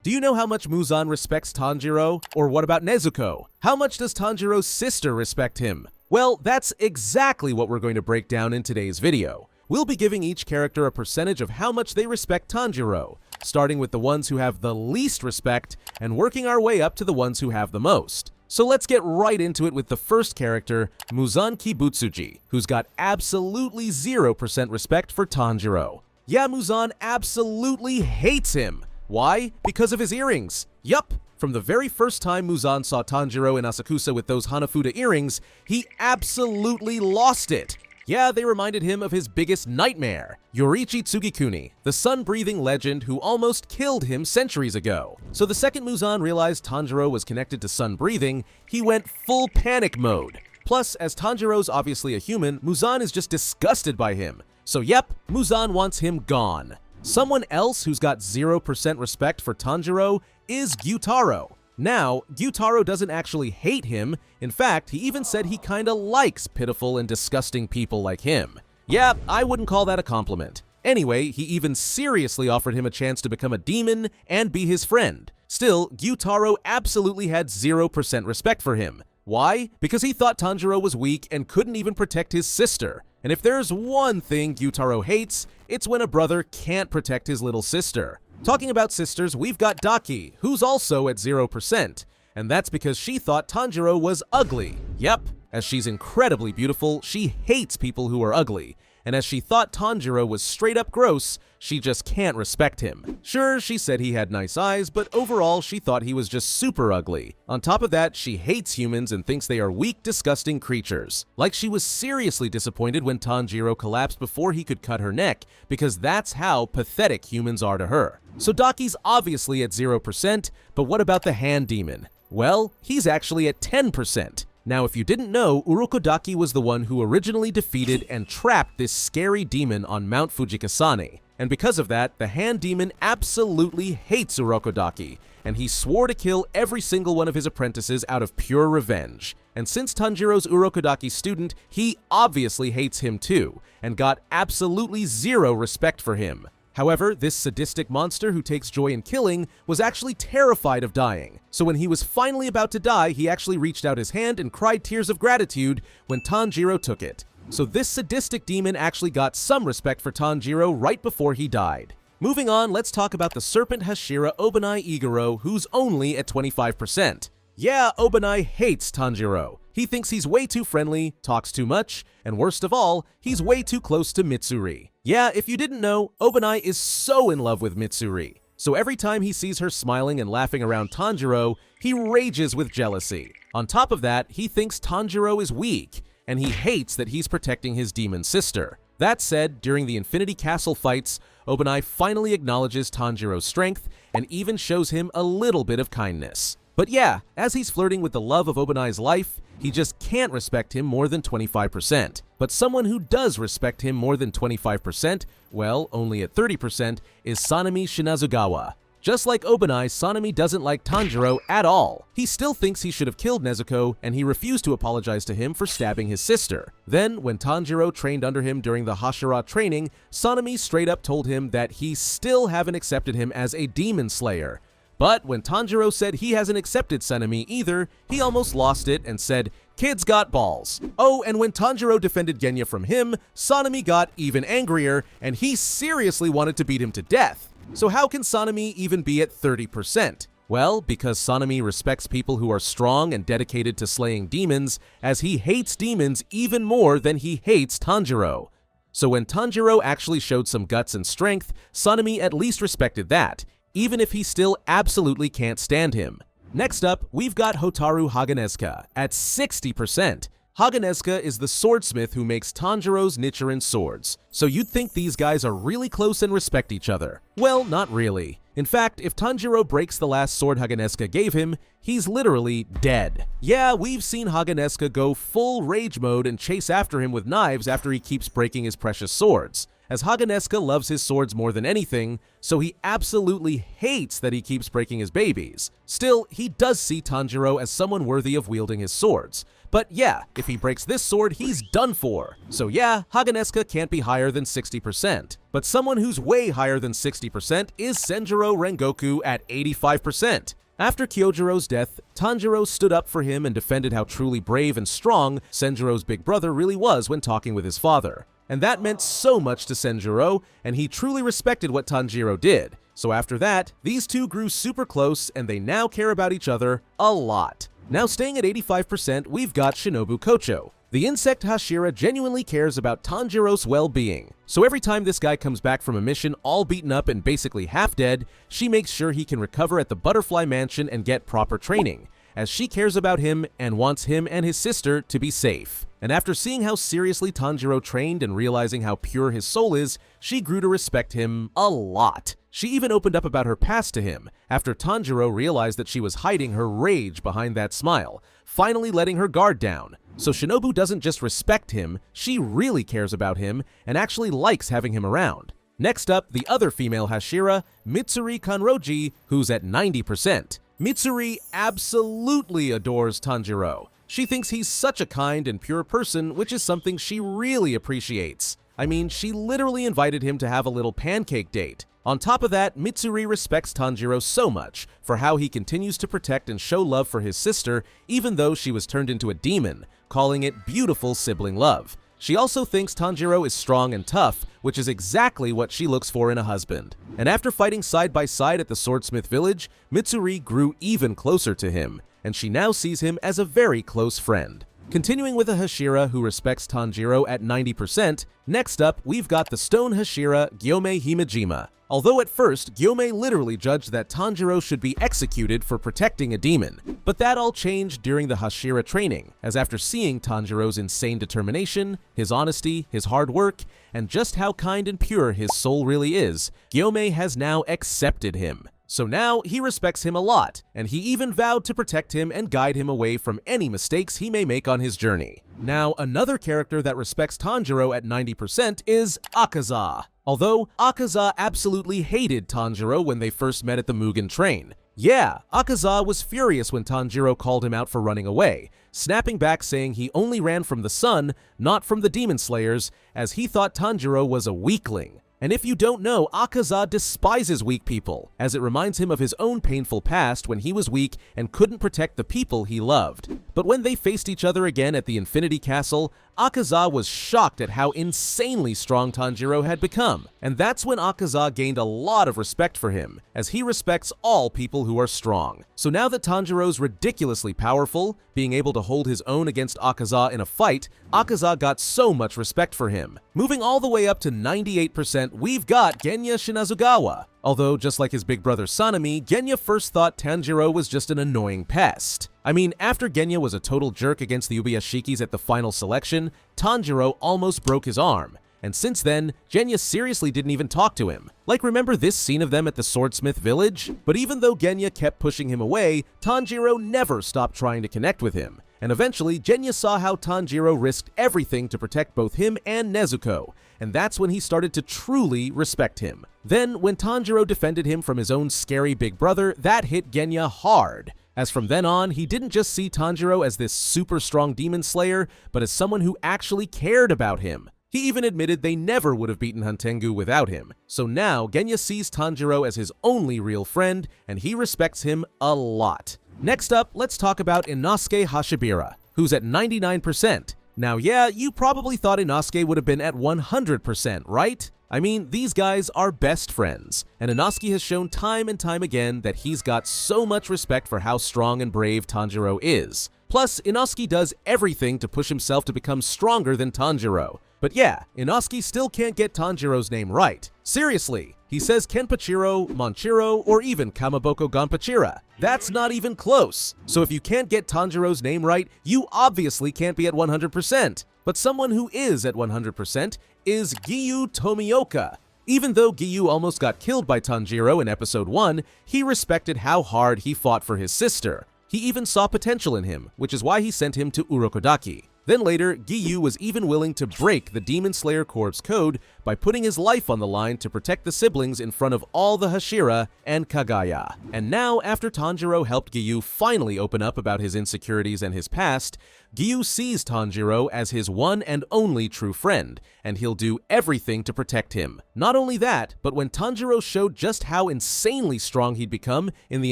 Do you know how much Muzan respects Tanjiro? Or what about Nezuko? How much does Tanjiro's sister respect him? Well, that's exactly what we're going to break down in today's video. We'll be giving each character a percentage of how much they respect Tanjiro, starting with the ones who have the least respect and working our way up to the ones who have the most. So let's get right into it with the first character, Muzan Kibutsuji, who's got absolutely 0% respect for Tanjiro. Yeah, Muzan absolutely hates him. Why? Because of his earrings. Yup. From the very first time Muzan saw Tanjiro in Asakusa with those Hanafuda earrings, he absolutely lost it. Yeah, they reminded him of his biggest nightmare, Yoriichi Tsugikuni, the sun-breathing legend who almost killed him centuries ago. So the second Muzan realized Tanjiro was connected to sun-breathing, he went full panic mode. Plus, as Tanjiro's obviously a human, Muzan is just disgusted by him. So yep, Muzan wants him gone. Someone else who's got 0% respect for Tanjiro is Gyutaro. Now, Gyutaro doesn't actually hate him. In fact, he even said he kinda likes pitiful and disgusting people like him. Yeah, I wouldn't call that a compliment. Anyway, he even seriously offered him a chance to become a demon and be his friend. Still, Gyutaro absolutely had 0% respect for him. Why? Because he thought Tanjiro was weak and couldn't even protect his sister. And if there's one thing Gyutaro hates, it's when a brother can't protect his little sister. Talking about sisters, we've got Daki, who's also at 0%, and that's because she thought Tanjiro was ugly. Yep, as she's incredibly beautiful, she hates people who are ugly, and as she thought Tanjiro was straight up gross, she just can't respect him. Sure, she said he had nice eyes, but overall she thought he was just super ugly. On top of that, she hates humans and thinks they are weak, disgusting creatures. Like she was seriously disappointed when Tanjiro collapsed before he could cut her neck, because that's how pathetic humans are to her. So Daki's obviously at 0%, but what about the hand demon? Well, he's actually at 10%. Now, if you didn't know, Urokodaki was the one who originally defeated and trapped this scary demon on Mount Fujikasane. And because of that, the hand demon absolutely hates Urokodaki, and he swore to kill every single one of his apprentices out of pure revenge. And since Tanjiro's Urokodaki student, he obviously hates him too, and got absolutely 0 respect for him. However, this sadistic monster who takes joy in killing was actually terrified of dying. So when he was finally about to die, he actually reached out his hand and cried tears of gratitude when Tanjiro took it. So this sadistic demon actually got some respect for Tanjiro right before he died. Moving on, let's talk about the Serpent Hashira Obanai Iguro, who's only at 25%. Yeah, Obanai hates Tanjiro. He thinks he's way too friendly, talks too much, and worst of all, he's way too close to Mitsuri. Yeah, if you didn't know, Obanai is so in love with Mitsuri. So every time he sees her smiling and laughing around Tanjiro, he rages with jealousy. On top of that, he thinks Tanjiro is weak, and he hates that he's protecting his demon sister. That said, during the Infinity Castle fights, Obanai finally acknowledges Tanjiro's strength and even shows him a little bit of kindness. But yeah, as he's flirting with the love of Obanai's life, he just can't respect him more than 25%. But someone who does respect him more than 25%, well, only at 30%, is Sanemi Shinazugawa. Just like Obanai, Sanemi doesn't like Tanjiro at all. He still thinks he should have killed Nezuko, and he refused to apologize to him for stabbing his sister. Then, when Tanjiro trained under him during the Hashira training, Sanemi straight up told him that he still haven't accepted him as a demon slayer. But when Tanjiro said he hasn't accepted Sanemi either, he almost lost it and said, "Kids got balls." Oh, and when Tanjiro defended Genya from him, Sanemi got even angrier, and he seriously wanted to beat him to death. So how can Sanemi even be at 30%? Well, because Sanemi respects people who are strong and dedicated to slaying demons, as he hates demons even more than he hates Tanjiro. So when Tanjiro actually showed some guts and strength, Sanemi at least respected that, even if he still absolutely can't stand him. Next up, we've got Hotaru Haganezuka at 60%. Haganezuka is the swordsmith who makes Tanjiro's Nichiren swords, so you'd think these guys are really close and respect each other. Well, not really. In fact, if Tanjiro breaks the last sword Haganezuka gave him, he's literally dead. Yeah, we've seen Haganezuka go full rage mode and chase after him with knives after he keeps breaking his precious swords. as Haganezuka loves his swords more than anything, so he absolutely hates that he keeps breaking his babies. Still, he does see Tanjiro as someone worthy of wielding his swords. But yeah, if he breaks this sword, he's done for. So yeah, Haganezuka can't be higher than 60%. But someone who's way higher than 60% is Senjuro Rengoku at 85%. After Kyojuro's death, Tanjiro stood up for him and defended how truly brave and strong Senjuro's big brother really was when talking with his father. And that meant so much to Senjuro, and he truly respected what Tanjiro did. So after that, these two grew super close and they now care about each other a lot. Now staying at 85%, we've got Shinobu Kocho. The insect Hashira genuinely cares about Tanjiro's well-being. So every time this guy comes back from a mission all beaten up and basically half dead, she makes sure he can recover at the Butterfly Mansion and get proper training, as she cares about him and wants him and his sister to be safe. And after seeing how seriously Tanjiro trained and realizing how pure his soul is, she grew to respect him a lot. She even opened up about her past to him, after Tanjiro realized that she was hiding her rage behind that smile, finally letting her guard down. So Shinobu doesn't just respect him, she really cares about him and actually likes having him around. Next up, the other female Hashira, Mitsuri Kanroji, who's at 90%. Mitsuri absolutely adores Tanjiro. She thinks he's such a kind and pure person, which is something she really appreciates. I mean, she literally invited him to have a little pancake date. On top of that, Mitsuri respects Tanjiro so much for how he continues to protect and show love for his sister even though she was turned into a demon, calling it beautiful sibling love. She also thinks Tanjiro is strong and tough, which is exactly what she looks for in a husband. And after fighting side by side at the Swordsmith village, Mitsuri grew even closer to him, and she now sees him as a very close friend. Continuing with a Hashira who respects Tanjiro at 90%, next up we've got the stone Hashira Gyomei Himejima. Although at first, Gyomei literally judged that Tanjiro should be executed for protecting a demon, but that all changed during the Hashira training, as after seeing Tanjiro's insane determination, his honesty, his hard work, and just how kind and pure his soul really is, Gyomei has now accepted him. So now he respects him a lot, and he even vowed to protect him and guide him away from any mistakes he may make on his journey. Now, another character that respects Tanjiro at 90% is Akaza. Although, Akaza absolutely hated Tanjiro when they first met at the Mugen train. Yeah, Akaza was furious when Tanjiro called him out for running away, snapping back saying he only ran from the sun, not from the demon slayers, as he thought Tanjiro was a weakling. And if you don't know, Akaza despises weak people, as it reminds him of his own painful past when he was weak and couldn't protect the people he loved. But when they faced each other again at the Infinity Castle, Akaza was shocked at how insanely strong Tanjiro had become. And that's when Akaza gained a lot of respect for him, as he respects all people who are strong. So now that Tanjiro's ridiculously powerful, being able to hold his own against Akaza in a fight, Akaza got so much respect for him. Moving all the way up to 98%, we've got Genya Shinazugawa. Although, just like his big brother Sanemi, Genya first thought Tanjiro was just an annoying pest. I mean, after Genya was a total jerk against the Ubuyashikis at the final selection, Tanjiro almost broke his arm. And since then, Genya seriously didn't even talk to him. Like, remember this scene of them at the Swordsmith village? But even though Genya kept pushing him away, Tanjiro never stopped trying to connect with him. And eventually, Genya saw how Tanjiro risked everything to protect both him and Nezuko, and that's when he started to truly respect him. Then, when Tanjiro defended him from his own scary big brother, that hit Genya hard. As from then on, he didn't just see Tanjiro as this super strong demon slayer, but as someone who actually cared about him. He even admitted they never would have beaten Hantengu without him. So now, Genya sees Tanjiro as his only real friend, and he respects him a lot. Next up, let's talk about Inosuke Hashibira, who's at 99%. Now yeah, you probably thought Inosuke would have been at 100%, right? I mean, these guys are best friends, and Inosuke has shown time and time again that he's got so much respect for how strong and brave Tanjiro is. Plus, Inosuke does everything to push himself to become stronger than Tanjiro. But yeah, Inosuke still can't get Tanjiro's name right. Seriously, he says Kenpachiro, Monchiro, or even Kamaboko Gonpachira. That's not even close. So if you can't get Tanjiro's name right, you obviously can't be at 100%. But someone who is at 100% is Giyu Tomioka. Even though Giyu almost got killed by Tanjiro in episode 1, he respected how hard he fought for his sister. He even saw potential in him, which is why he sent him to Urokodaki. Then later, Giyu was even willing to break the Demon Slayer Corps' code by putting his life on the line to protect the siblings in front of all the Hashira and Kagaya. And now, after Tanjiro helped Giyu finally open up about his insecurities and his past, Giyu sees Tanjiro as his one and only true friend, and he'll do everything to protect him. Not only that, but when Tanjiro showed just how insanely strong he'd become in the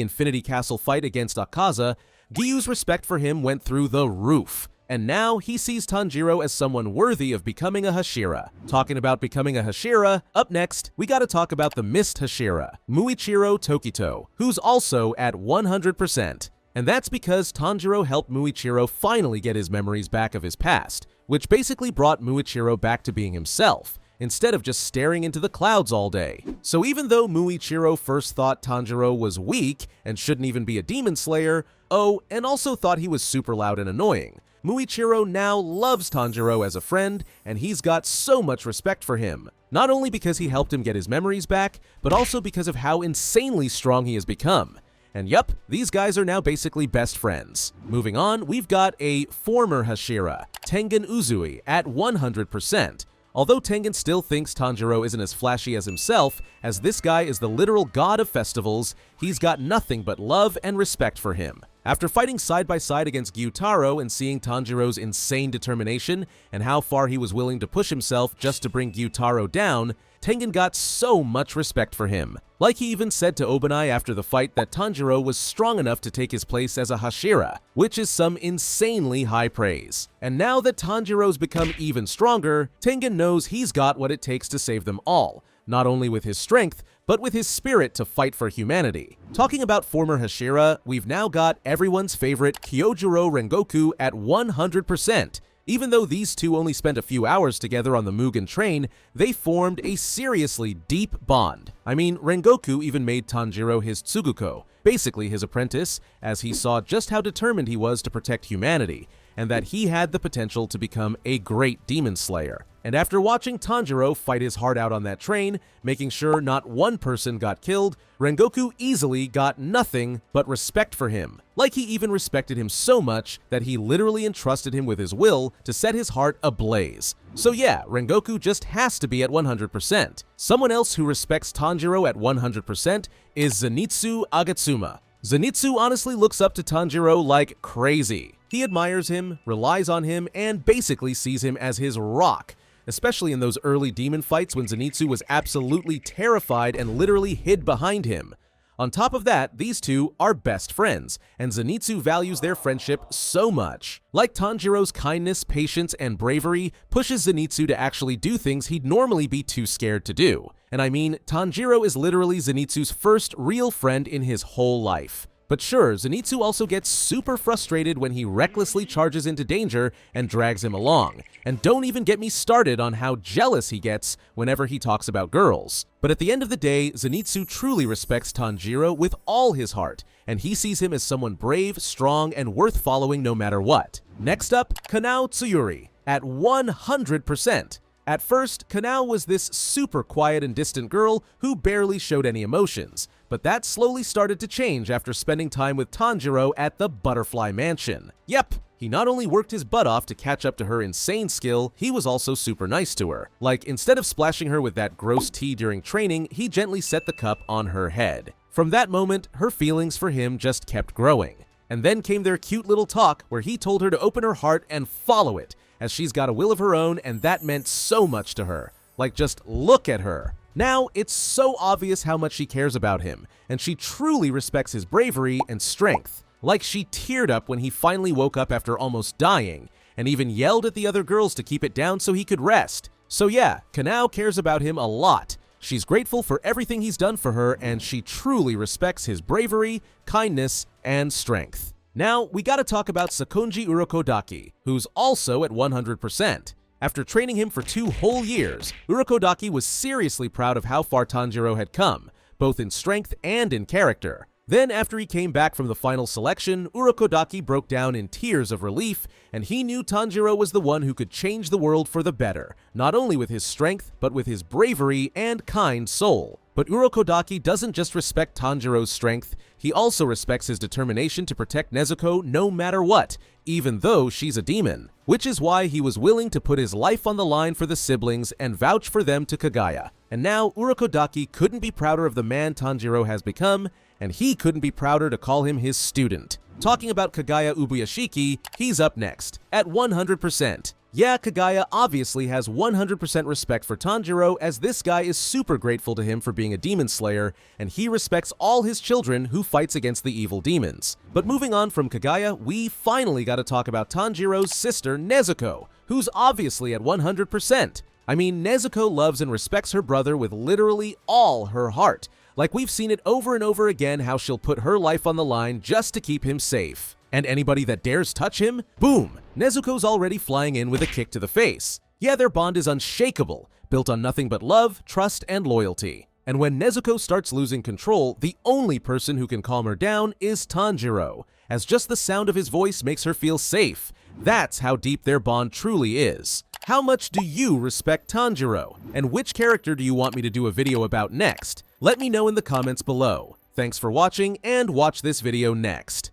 Infinity Castle fight against Akaza, Giyu's respect for him went through the roof. And now he sees Tanjiro as someone worthy of becoming a Hashira. Talking about becoming a Hashira, up next, we gotta talk about the missed Hashira, Muichiro Tokito, who's also at 100%. And that's because Tanjiro helped Muichiro finally get his memories back of his past, which basically brought Muichiro back to being himself, instead of just staring into the clouds all day. So even though Muichiro first thought Tanjiro was weak and shouldn't even be a demon slayer, and also thought he was super loud and annoying, Muichiro now loves Tanjiro as a friend, and he's got so much respect for him. Not only because he helped him get his memories back, but also because of how insanely strong he has become. And yup, these guys are now basically best friends. Moving on, we've got a former Hashira, Tengen Uzui, at 100%. Although Tengen still thinks Tanjiro isn't as flashy as himself, as this guy is the literal god of festivals, he's got nothing but love and respect for him. After fighting side by side against Gyutaro and seeing Tanjiro's insane determination and how far he was willing to push himself just to bring Gyutaro down, Tengen got so much respect for him. Like he even said to Obanai after the fight that Tanjiro was strong enough to take his place as a Hashira, which is some insanely high praise. And now that Tanjiro's become even stronger, Tengen knows he's got what it takes to save them all, not only with his strength, but with his spirit to fight for humanity. Talking about former Hashira, we've now got everyone's favorite Kyojuro Rengoku at 100%. Even though these two only spent a few hours together on the Mugen train, they formed a seriously deep bond. I mean, Rengoku even made Tanjiro his Tsuguko, basically his apprentice, as he saw just how determined he was to protect humanity, and that he had the potential to become a great demon slayer. And after watching Tanjiro fight his heart out on that train, making sure not one person got killed, Rengoku easily got nothing but respect for him. Like he even respected him so much that he literally entrusted him with his will to set his heart ablaze. So yeah, Rengoku just has to be at 100%. Someone else who respects Tanjiro at 100% is Zenitsu Agatsuma. Zenitsu honestly looks up to Tanjiro like crazy. He admires him, relies on him, and basically sees him as his rock, especially in those early demon fights when Zenitsu was absolutely terrified and literally hid behind him. On top of that, these two are best friends, and Zenitsu values their friendship so much. Like Tanjiro's kindness, patience, and bravery pushes Zenitsu to actually do things he'd normally be too scared to do. And I mean, Tanjiro is literally Zenitsu's first real friend in his whole life. But sure, Zenitsu also gets super frustrated when he recklessly charges into danger and drags him along. And don't even get me started on how jealous he gets whenever he talks about girls. But at the end of the day, Zenitsu truly respects Tanjiro with all his heart, and he sees him as someone brave, strong, and worth following no matter what. Next up, Kanao Tsuyuri, at 100%. At first, Kanao was this super quiet and distant girl who barely showed any emotions, but that slowly started to change after spending time with Tanjiro at the Butterfly Mansion. Yep, he not only worked his butt off to catch up to her insane skill, he was also super nice to her. Like, instead of splashing her with that gross tea during training, he gently set the cup on her head. From that moment, her feelings for him just kept growing. And then came their cute little talk where he told her to open her heart and follow it, as she's got a will of her own and that meant so much to her. Like, just look at her. Now, it's so obvious how much she cares about him, and she truly respects his bravery and strength. Like, she teared up when he finally woke up after almost dying, and even yelled at the other girls to keep it down so he could rest. So yeah, Kanao cares about him a lot. She's grateful for everything he's done for her, and she truly respects his bravery, kindness, and strength. Now, we gotta talk about Sakonji Urokodaki, who's also at 100%. After training him for 2 whole years, Urokodaki was seriously proud of how far Tanjiro had come, both in strength and in character. Then, after he came back from the final selection, Urokodaki broke down in tears of relief, and he knew Tanjiro was the one who could change the world for the better, not only with his strength, but with his bravery and kind soul. But Urokodaki doesn't just respect Tanjiro's strength, he also respects his determination to protect Nezuko no matter what, even though she's a demon, which is why he was willing to put his life on the line for the siblings and vouch for them to Kagaya. And now Urokodaki couldn't be prouder of the man Tanjiro has become, and he couldn't be prouder to call him his student. Talking about Kagaya Ubuyashiki, he's up next, at 100%. Yeah, Kagaya obviously has 100% respect for Tanjiro, as this guy is super grateful to him for being a demon slayer, and he respects all his children who fights against the evil demons. But moving on from Kagaya, we finally gotta talk about Tanjiro's sister Nezuko, who's obviously at 100%. I mean, Nezuko loves and respects her brother with literally all her heart. Like, we've seen it over and over again how she'll put her life on the line just to keep him safe. And anybody that dares touch him, boom! Nezuko's already flying in with a kick to the face. Yeah, their bond is unshakable, built on nothing but love, trust, and loyalty. And when Nezuko starts losing control, the only person who can calm her down is Tanjiro, as just the sound of his voice makes her feel safe. That's how deep their bond truly is. How much do you respect Tanjiro? And which character do you want me to do a video about next? Let me know in the comments below. Thanks for watching, and watch this video next.